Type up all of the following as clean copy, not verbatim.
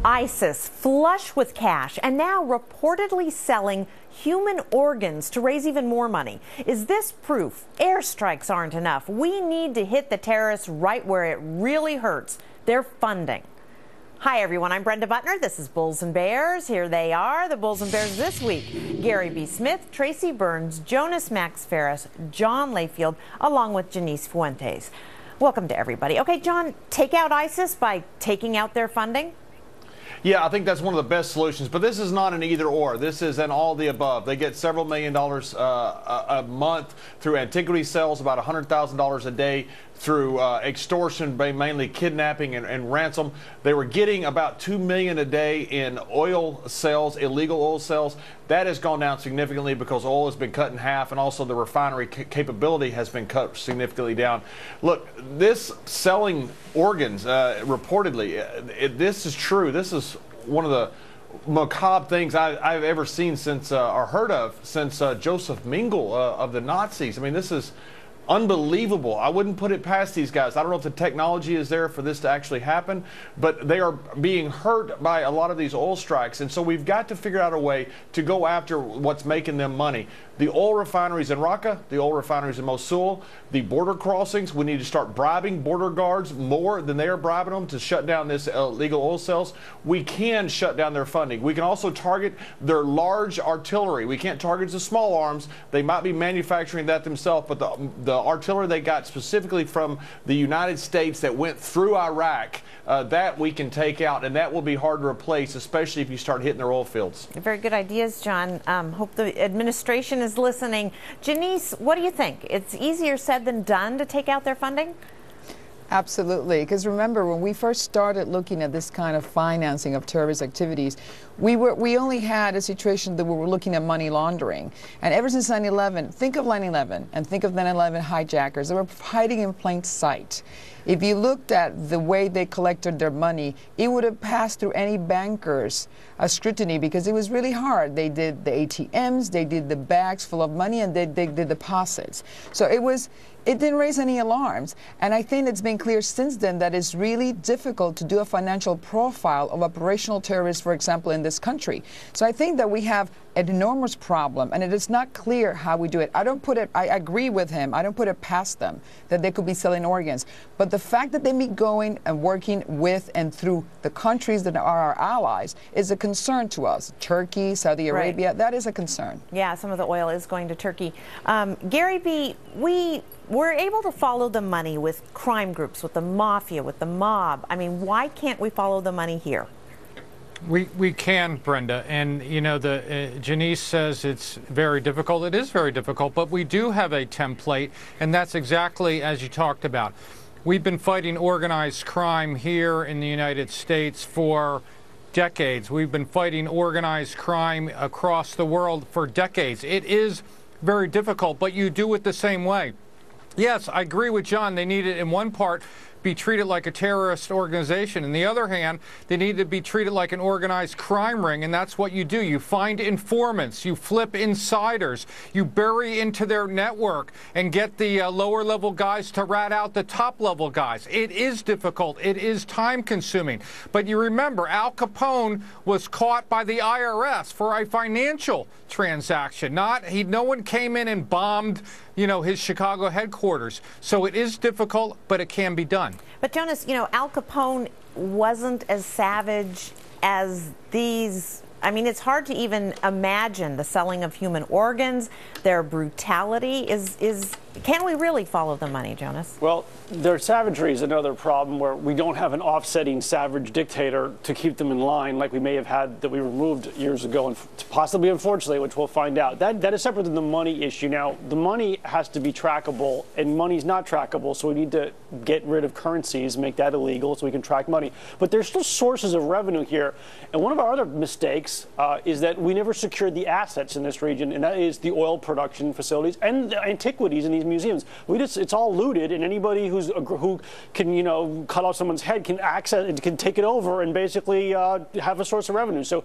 ISIS flush with cash and now reportedly selling human organs to raise even more money. Is this proof airstrikes aren't enough? We need to hit the terrorists right where it really hurts, their funding. Hi, everyone. I'm Brenda Butner. This is Bulls and Bears. Here they are, the Bulls and Bears this week. Gary B. Smith, Tracy Burns, Jonas Max Ferris, John Layfield, along with Janice Fuentes. Welcome to everybody. Okay, John, take out ISIS by taking out their funding? Yeah, I think that's one of the best solutions, but this is not an either or. This is an all the above. They get several $1 million a month through antiquity sales, about $100,000 a day through extortion, mainly kidnapping and ransom. They were getting about $2 million a day in oil sales, illegal oil sales. That has gone down significantly because oil has been cut in half, and also the refinery capability has been cut significantly down. Look, this selling organs, reportedly, this is true. This is one of the macabre things I've ever seen since, or heard of, since Joseph Mengele of the Nazis. I mean, this is unbelievable. I wouldn't put it past these guys. I don't know if the technology is there for this to actually happen, but they are being hurt by a lot of these oil strikes. And so we've got to figure out a way to go after what's making them money. The oil refineries in Raqqa, the oil refineries in Mosul, the border crossings. We need to start bribing border guards more than they are bribing them to shut down this illegal oil sales. We can shut down their funding. We can also target their large artillery. We can't target the small arms. They might be manufacturing that themselves, but the artillery they got specifically from the United States that went through Iraq, that we can take out, and that will be hard to replace, especially if you start hitting their oil fields. Very good ideas, John. Hope the administration is listening. Janice, what do you think? It's easier said than done to take out their funding? Absolutely, because remember, when we first started looking at this kind of financing of terrorist activities, we only had a situation that we were looking at money laundering. And ever since 9/11, think of 9/11 and think of 9/11 hijackers. They were hiding in plain sight. If you looked at the way they collected their money, it would have passed through any banker's scrutiny because it was really hard. They did the ATMs, they did the bags full of money, and they did the deposits. So it didn't raise any alarms. And I think it's been clear since then that it's really difficult to do a financial profile of operational terrorists, for example, in this country. So I think that we have an enormous problem, and it is not clear how we do it. I agree with him. I don't put it past them that they could be selling organs. But the fact that they be going and working with and through the countries that are our allies is a concern to us. Turkey, Saudi Arabia, that is a concern. Yeah, some of the oil is going to Turkey. Gary B., we're able to follow the money with crime groups, with the mafia, with the mob. I mean, why can't we follow the money here? We can, Brenda, and you know, Janice says it's very difficult. It is very difficult, but we do have a template, and that's exactly as you talked about. We've been fighting organized crime here in the United States for decades. We've been fighting organized crime across the world for decades. It is very difficult, but you do it the same way. Yes, I agree with John. They need it in one part be treated like a terrorist organization. On the other hand, they need to be treated like an organized crime ring, and that's what you do. You find informants, you flip insiders, you bury into their network and get the lower level guys to rat out the top level guys. It is difficult. It is time consuming. But you remember, Al Capone was caught by the IRS for a financial transaction. No one came in and bombed, you know, his Chicago headquarters. So it is difficult, but it can be done. But Jonas, you know, Al Capone wasn't as savage as these. I mean, it's hard to even imagine the selling of human organs. Their brutality can we really follow the money, Jonas? Well, their savagery is another problem where we don't have an offsetting savage dictator to keep them in line like we may have had that we removed years ago, and possibly, unfortunately, which we'll find out. That is separate than the money issue. Now, the money has to be trackable, and money's not trackable, so we need to get rid of currencies, make that illegal so we can track money. But there's still sources of revenue here, and one of our other mistakes is that we never secured the assets in this region, and that is the oil production facilities and the antiquities in these these museums. It's all looted, and anybody who can, cut off someone's head can access it, can take it over and basically have a source of revenue. So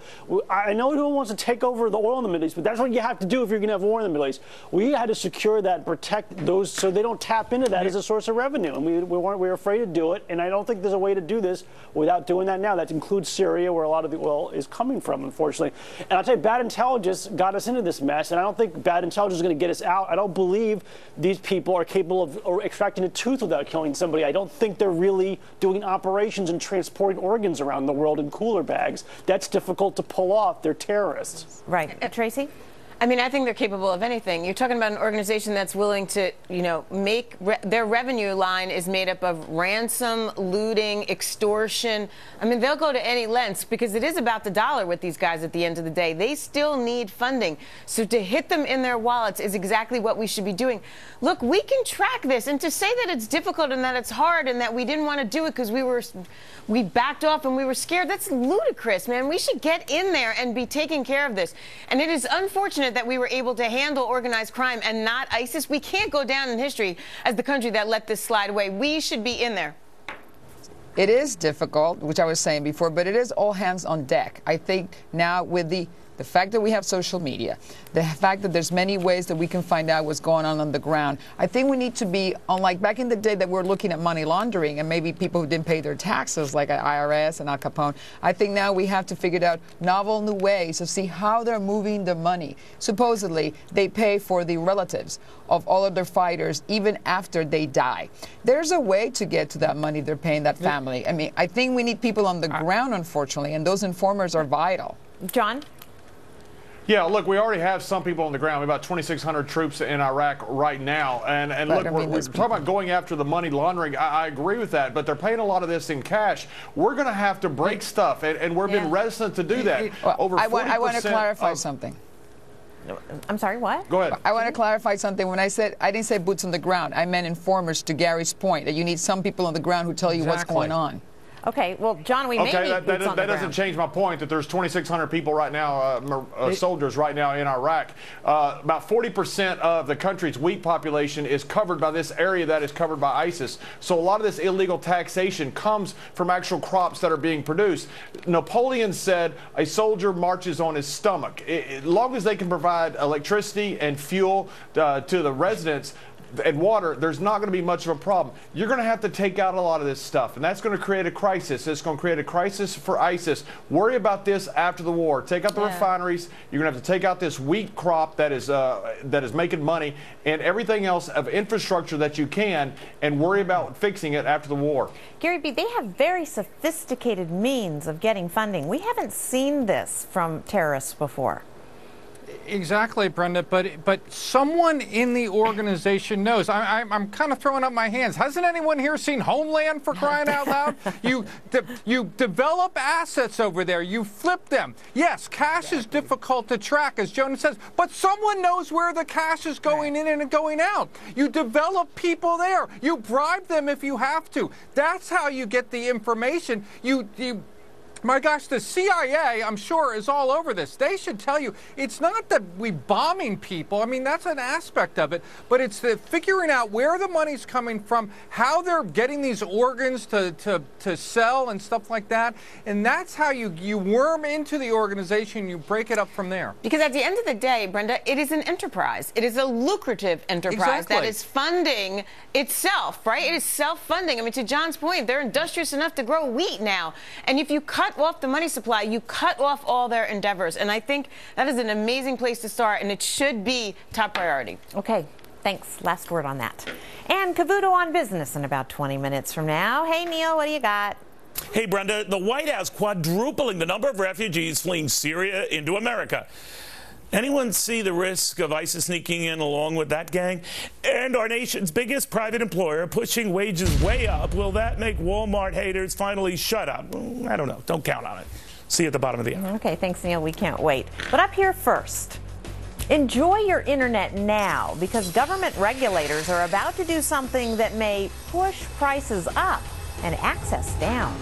I know no one wants to take over the oil in the Middle East, but that's what you have to do if you're going to have war in the Middle East. We had to secure that, protect those, so they don't tap into that as a source of revenue, and we were afraid to do it. And I don't think there's a way to do this without doing that now. That includes Syria, where a lot of the oil is coming from, unfortunately. And I'll tell you, bad intelligence got us into this mess, and I don't think bad intelligence is going to get us out. I don't believe these people are capable of extracting a tooth without killing somebody. I don't think they're really doing operations and transporting organs around the world in cooler bags. That's difficult to pull off. They're terrorists. Right. Tracy? I mean, I think they're capable of anything. You're talking about an organization that's willing to, make their revenue line is made up of ransom, looting, extortion. I mean, they'll go to any lengths because it is about the dollar with these guys at the end of the day. They still need funding. So to hit them in their wallets is exactly what we should be doing. Look, we can track this, and to say that it's difficult and that it's hard and that we didn't want to do it because we backed off and we were scared, that's ludicrous, man. We should get in there and be taking care of this. And it is unfortunate that we were able to handle organized crime and not ISIS. We can't go down in history as the country that let this slide away. We should be in there. It is difficult, which I was saying before, but it is all hands on deck. I think now with the fact that we have social media, the fact that there's many ways that we can find out what's going on the ground, I think we need to be, unlike back in the day that we're looking at money laundering and maybe people who didn't pay their taxes like IRS and Al Capone, I think now we have to figure out novel new ways to see how they're moving the money. Supposedly, they pay for the relatives of all of their fighters even after they die. There's a way to get to that money they're paying that family. I mean, I think we need people on the ground, unfortunately, and those informers are vital. John? Yeah, look, we already have some people on the ground. We have about 2,600 troops in Iraq right now. And look, we're talking about going after the money laundering. I agree with that, but they're paying a lot of this in cash. We're going to have to break stuff, and we're being reticent to do that. Over 40% I want to clarify something. I'm sorry, what? Go ahead. I want to clarify something. When I said, I didn't say boots on the ground. I meant informers, to Gary's point, that you need some people on the ground who tell you what's going on. Okay, well, John, we may need boots on the ground. That doesn't change my point that there's 2,600 people right now, soldiers right now in Iraq. About 40% of the country's wheat population is covered by this area that is covered by ISIS. So a lot of this illegal taxation comes from actual crops that are being produced. Napoleon said a soldier marches on his stomach. As long as they can provide electricity and fuel to the residents, and water, there's not going to be much of a problem. You're going to have to take out a lot of this stuff, and that's going to create a crisis. It's going to create a crisis for ISIS. Worry about this after the war. Take out the refineries. You're going to have to take out this wheat crop that is making money, and everything else of infrastructure that you can, and worry about fixing it after the war. Gary B., they have very sophisticated means of getting funding. We haven't seen this from terrorists before. Exactly, Brenda, but someone in the organization knows. I'm kind of throwing up my hands. Hasn't anyone here seen Homeland, for crying out loud? You develop assets over there. You flip them. Yes, cash is difficult to track, as Jonas says, but someone knows where the cash is going in and going out. You develop people there. You bribe them if you have to. That's how you get the information. My gosh, the CIA, I'm sure, is all over this. They should tell you, it's not that we bombing people. I mean, that's an aspect of it. But it's the figuring out where the money's coming from, how they're getting these organs to sell and stuff like that. And that's how you worm into the organization, you break it up from there. Because at the end of the day, Brenda, it is an enterprise. It is a lucrative enterprise that is funding itself, right? It is self-funding. I mean, to John's point, they're industrious enough to grow wheat now. And if you cut off the money supply, you cut off all their endeavors. And I think that is an amazing place to start, and it should be top priority. Okay. Thanks. Last word on that. And Cavuto on business in about 20 minutes from now. Hey, Neil, what do you got? Hey, Brenda, the White House quadrupling the number of refugees fleeing Syria into America. Anyone see the risk of ISIS sneaking in along with that gang? And our nation's biggest private employer pushing wages way up. Will that make Walmart haters finally shut up? I don't know. Don't count on it. See you at the bottom of the hour. Okay, thanks, Neil. We can't wait. But up here first, enjoy your internet now, because government regulators are about to do something that may push prices up and access down.